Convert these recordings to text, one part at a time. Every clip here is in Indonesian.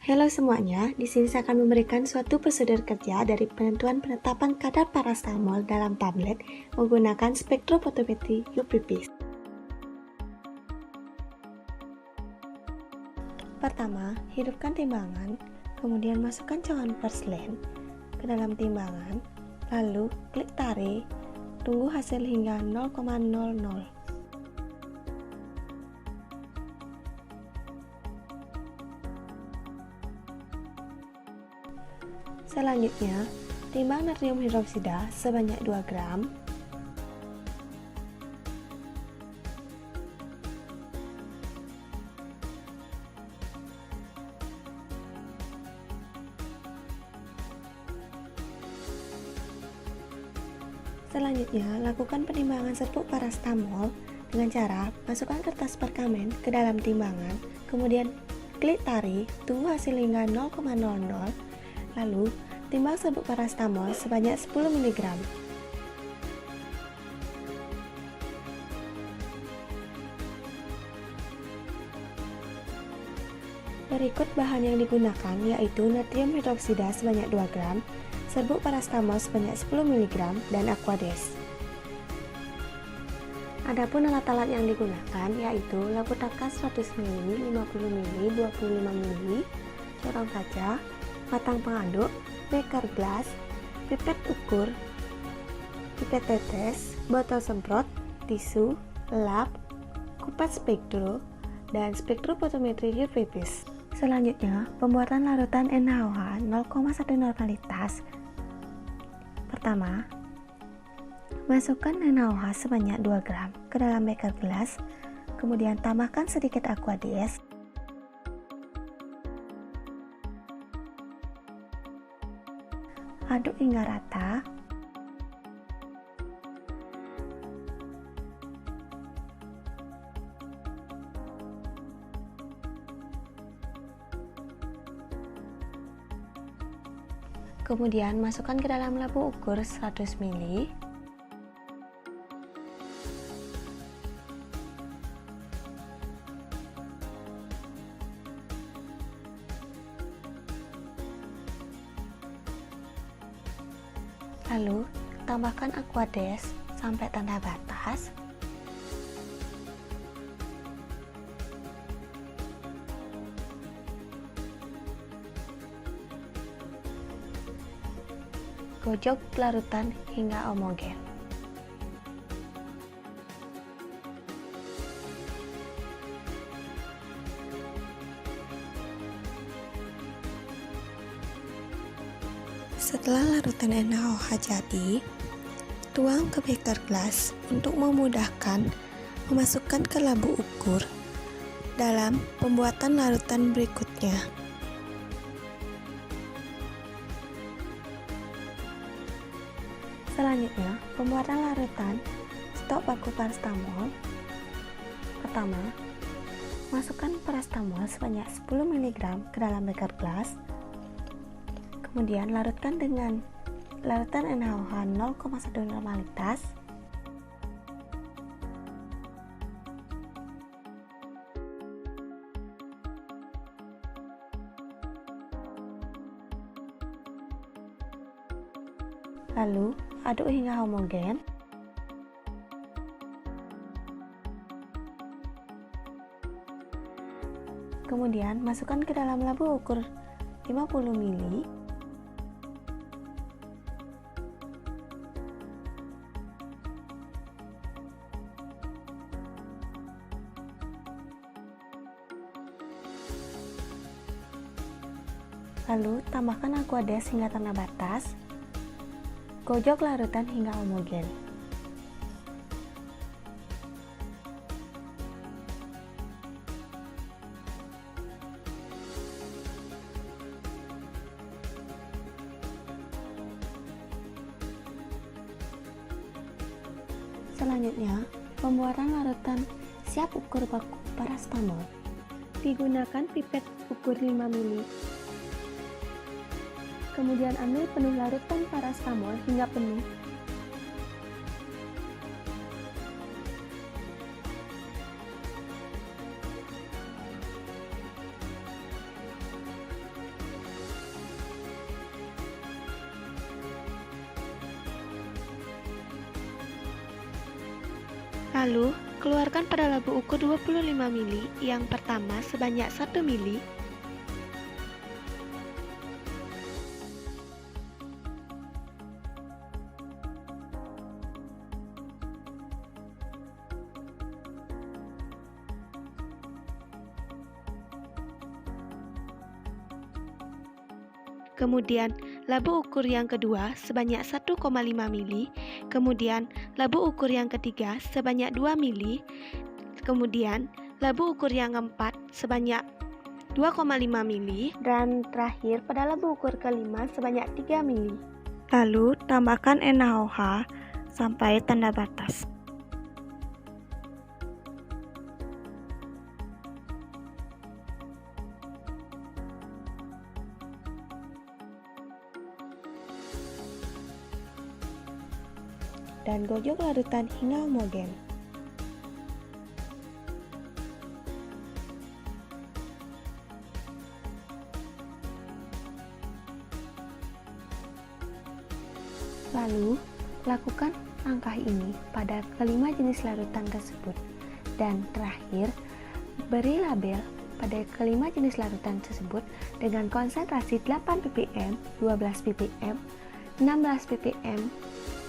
Halo semuanya, di sini saya akan memberikan suatu prosedur kerja dari penentuan penetapan kadar paracetamol dalam tablet menggunakan spektrofotometri UPP. Pertama, hidupkan timbangan, kemudian masukkan cawan porcelain ke dalam timbangan, lalu klik tarik, tunggu hasil hingga 0,00. Selanjutnya, timbang natrium hidroksida sebanyak 2 gram. Selanjutnya, lakukan penimbangan serbuk paracetamol dengan cara masukkan kertas perkamen ke dalam timbangan, kemudian klik tarik, tunggu hasil hingga 0,00, lalu timbang serbuk paracetamol sebanyak 10 mg. Berikut bahan yang digunakan yaitu natrium hidroksida sebanyak 2 gram, serbuk paracetamol sebanyak 10 mg, dan aquades. Adapun alat-alat yang digunakan yaitu lampu takas 100 ml, 50 ml, 25 ml, corong kaca, batang pengaduk, beker gelas, pipet ukur, pipet tetes, botol semprot, tisu, lap, kupas spektro, dan spektrofotometri UV. Selanjutnya, pembuatan larutan NaOH 0,1 normalitas. Pertama, masukkan NaOH sebanyak 2 gram ke dalam beker gelas, kemudian tambahkan sedikit aquades. Aduk hingga rata. Kemudian masukkan ke dalam lampu ukur 100 ml. Lalu, tambahkan aquades sampai tanda batas. Gojok larutan hingga homogen. Setelah larutan NaOH jadi, tuang ke beker gelas untuk memudahkan memasukkan ke lampu ukur dalam pembuatan larutan berikutnya. Selanjutnya, pembuatan larutan stok baku paracetamol. Pertama, masukkan paracetamol sebanyak 10 mg ke dalam beker gelas. Kemudian larutkan dengan larutan NaOH 0,1 normalitas. Lalu aduk hingga homogen. Kemudian masukkan ke dalam lampu ukur 50 ml. Lalu tambahkan aquades hingga tanda batas. Gojok larutan hingga homogen. Selanjutnya, pembuatan larutan siap ukur baku paracetamol. Digunakan pipet ukur 5 ml. Kemudian ambil penuh larutan paracetamol hingga penuh. Lalu, keluarkan pada labu ukur 25 mili yang pertama sebanyak 1 mili. Kemudian labu ukur yang kedua sebanyak 1,5 mili, kemudian labu ukur yang ketiga sebanyak 2 mili, kemudian labu ukur yang keempat sebanyak 2,5 mili, dan terakhir pada labu ukur kelima sebanyak 3 mili. Lalu tambahkan NaOH sampai tanda batas. Dan gojok larutan hingga homogen. Lalu, lakukan langkah ini pada kelima jenis larutan tersebut. Dan terakhir, beri label pada kelima jenis larutan tersebut dengan konsentrasi 8 ppm, 12 ppm, 16 ppm,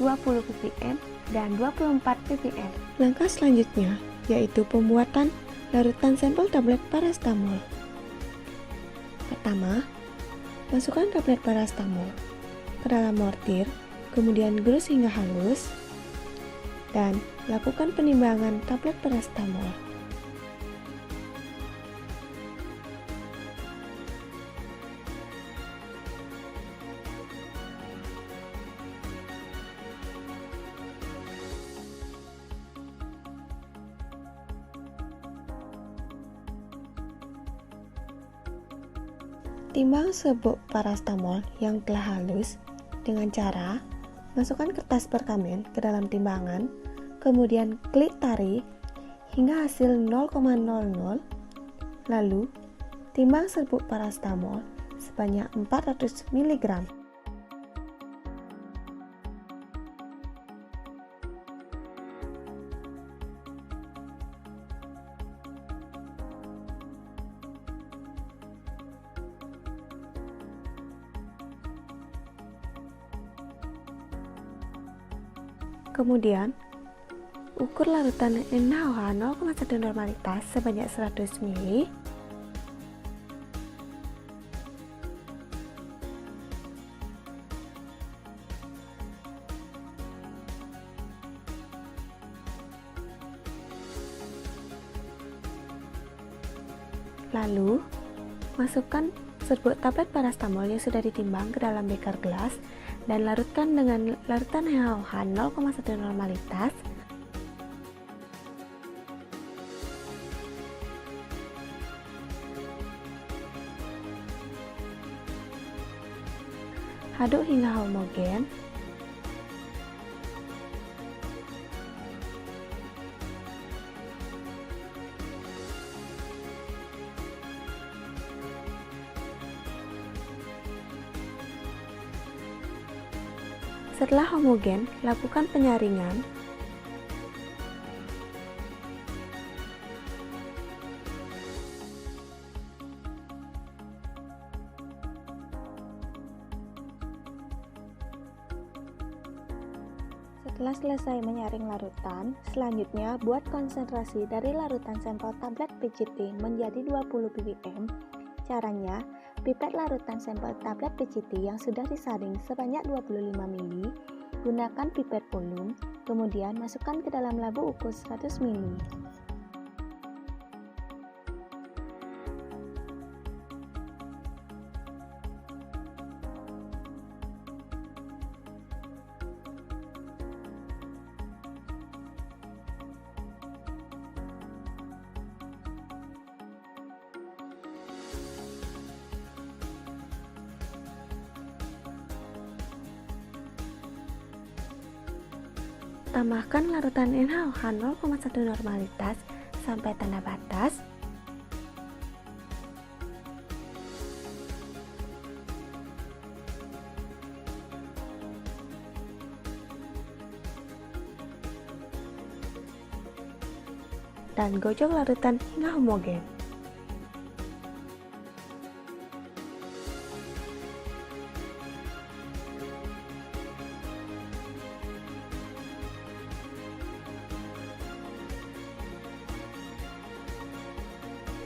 20 ppm, dan 24 ppm. Langkah selanjutnya yaitu pembuatan larutan sampel tablet paracetamol. Pertama, masukkan tablet paracetamol ke dalam mortir, kemudian gerus hingga halus, dan lakukan penimbangan tablet paracetamol. Timbang serbuk paracetamol yang telah halus dengan cara masukkan kertas perkamen ke dalam timbangan, kemudian klik tarik hingga hasil 0,00, lalu timbang serbuk paracetamol sebanyak 400 mg. Kemudian, ukur larutan NaOH 0,1 normalitas sebanyak 100 ml. Lalu, masukkan serbuk tablet paracetamol yang sudah ditimbang ke dalam beker gelas dan larutkan dengan larutan NaOH 0,1 normalitas. Aduk hingga homogen. Setelah homogen, lakukan penyaringan. Setelah selesai menyaring larutan, selanjutnya buat konsentrasi dari larutan sampel tablet PCT menjadi 20 ppm. Caranya, pipet larutan sampel tablet PCT yang sudah disaring sebanyak 25 ml, gunakan pipet volume, kemudian masukkan ke dalam labu ukur 100 ml. Tambahkan larutan NaOH 0,1 normalitas sampai tanda batas. dan gocok larutan hingga homogen.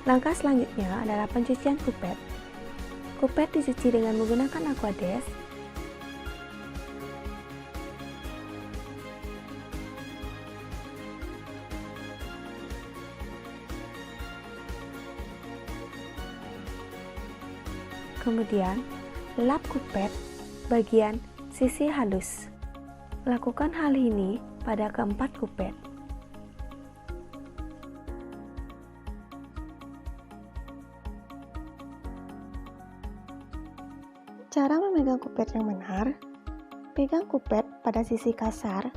Langkah selanjutnya adalah pencucian kupet. Kupet dicuci dengan menggunakan Aquades. Kemudian, lap kupet bagian sisi halus. Lakukan hal ini pada keempat kupet. Cara memegang kupet yang benar: pegang kupet pada sisi kasar,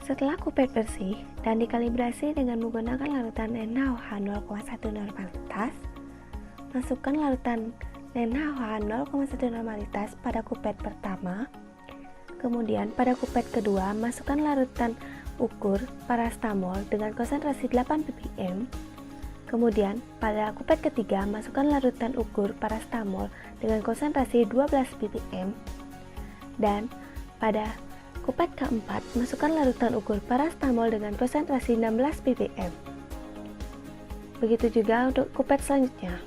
setelah kupet bersih dan dikalibrasi dengan menggunakan larutan NaOH 0,1 normalitas, masukkan larutan NaOH 0,1 normalitas pada kupet pertama. Kemudian pada kupet kedua, masukkan larutan ukur parastamol dengan konsentrasi 8 ppm. Kemudian pada kupet ketiga, masukkan larutan ukur parastamol dengan konsentrasi 12 ppm. Dan pada kupet keempat, masukkan larutan ukur parastamol dengan konsentrasi 16 ppm. Begitu juga untuk kupet selanjutnya.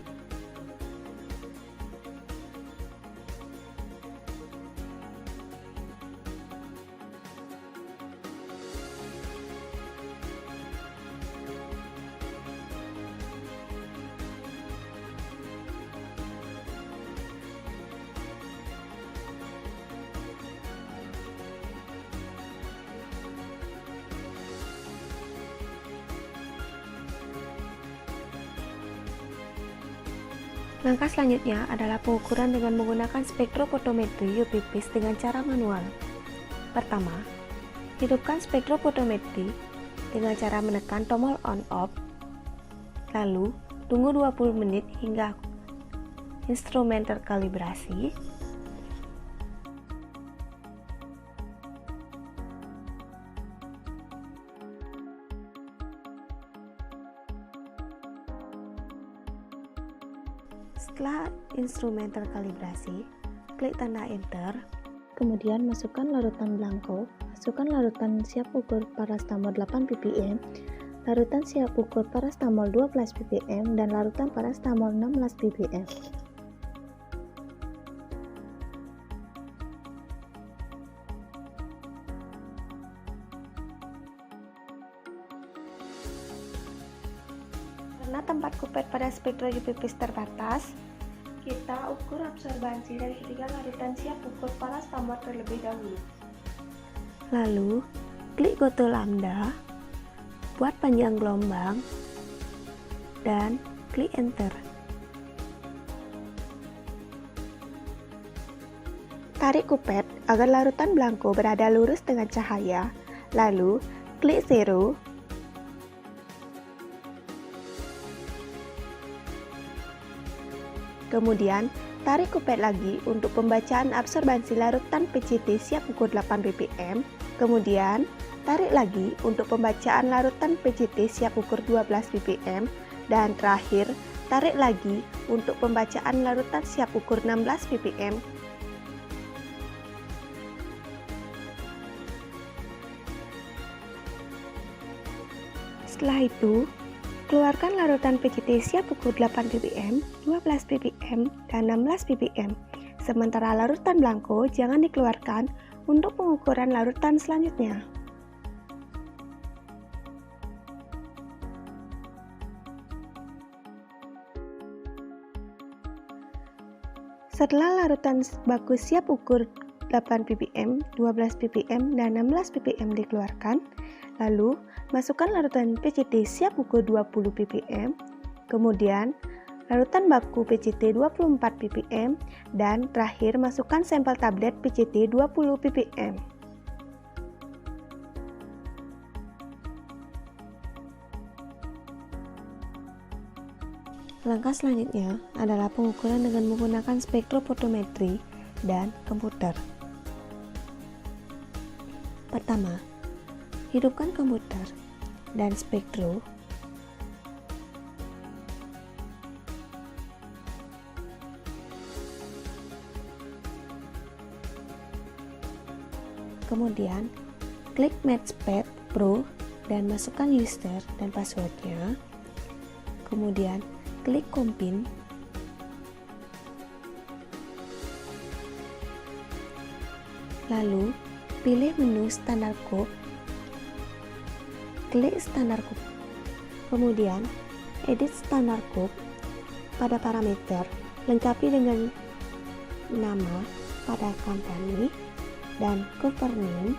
Langkah selanjutnya adalah pengukuran dengan menggunakan spektrofotometri UV-Vis dengan cara manual. Pertama, hidupkan spektrofotometri dengan cara menekan tombol on-off, lalu tunggu 20 menit hingga instrumen terkalibrasi. Setelah instrumen terkalibrasi, klik tanda enter. Kemudian masukkan larutan blanko, masukkan larutan siap ukur parastamol 8 ppm, larutan siap ukur parastamol 12 ppm, dan larutan parastamol 16 ppm. Karena tempat kupet pada spektro UV-Vis terbatas, kita ukur absorbansi dari ketiga larutan siap ukur parastamol terlebih dahulu. Lalu, klik goto lambda, buat panjang gelombang, dan klik enter. Tarik kupet agar larutan blanko berada lurus dengan cahaya, lalu klik zero. Kemudian, tarik kupet lagi untuk pembacaan absorbansi larutan PCT siap ukur 8 ppm. Kemudian, tarik lagi untuk pembacaan larutan PCT siap ukur 12 ppm. Dan terakhir, tarik lagi untuk pembacaan larutan siap ukur 16 ppm. Setelah itu, keluarkan larutan PCT siap ukur 8 ppm, 12 ppm, dan 16 ppm. Sementara larutan blanko jangan dikeluarkan untuk pengukuran larutan selanjutnya. Setelah larutan baku siap ukur 8 ppm, 12 ppm, dan 16 ppm dikeluarkan, lalu masukkan larutan PCT siap ukur 20 ppm, kemudian larutan baku PCT 24 ppm, dan terakhir masukkan sampel tablet PCT 20 ppm. Langkah selanjutnya adalah pengukuran dengan menggunakan spektrofotometri dan komputer. Pertama, hidupkan komputer dan spektro. Kemudian, klik Matchpad Pro dan masukkan user dan passwordnya. Kemudian, klik Combine. Lalu, pilih menu Standard Code. Klik Standard Code. Kemudian, edit Standard Code. Pada parameter, lengkapi dengan nama pada company dan cover name.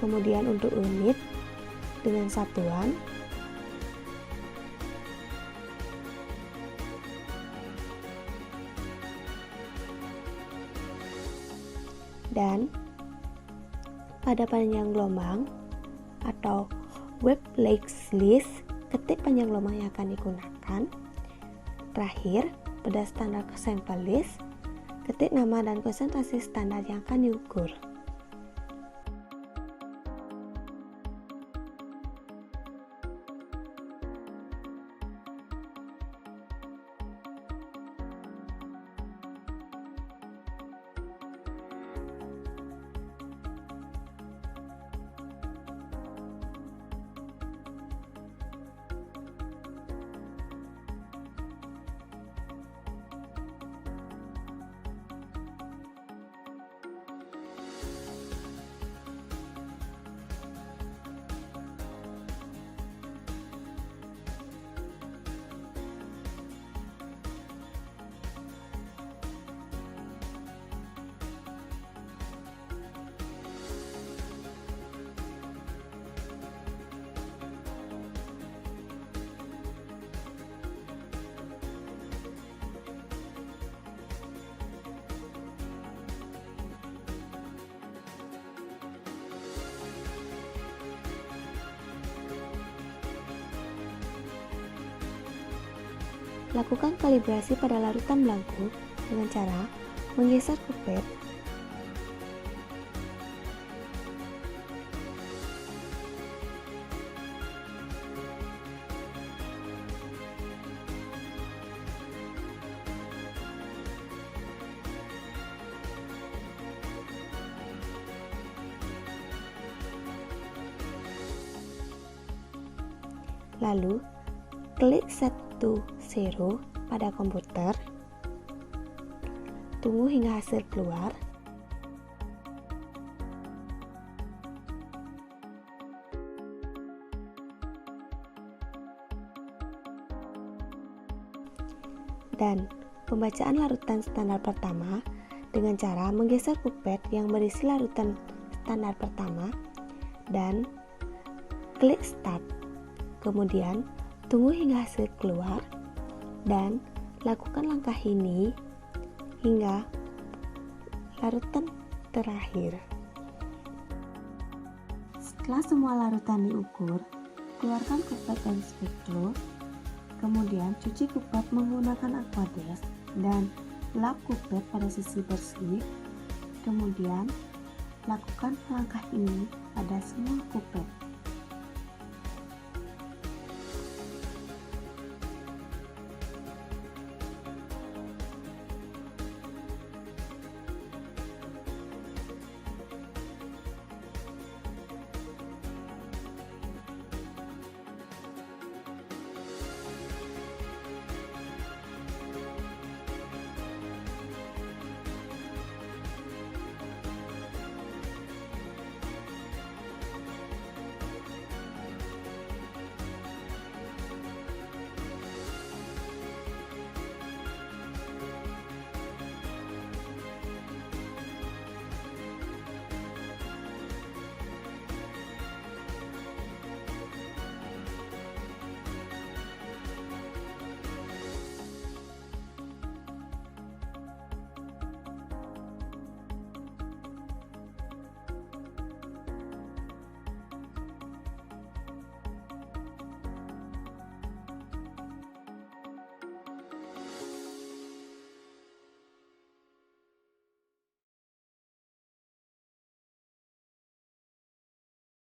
Kemudian untuk unit dengan satuan, dan pada panjang gelombang atau web list, ketik panjang gelombang yang akan digunakan. Terakhir, pada standar sample list, ketik nama dan konsentrasi standar yang akan diukur. Lakukan kalibrasi pada larutan belangko dengan cara menggeser kupet, lalu klik Set to Zero pada komputer, tunggu hingga hasil keluar. Dan pembacaan larutan standar pertama dengan cara menggeser kupet yang berisi larutan standar pertama dan klik Start. Kemudian tunggu hingga hasil keluar dan lakukan langkah ini hingga larutan terakhir. Setelah semua larutan diukur, keluarkan kupet dan spektro. Kemudian cuci kupet menggunakan Aquadesk dan lap kupet pada sisi bersih. Kemudian lakukan langkah ini pada semua kupet.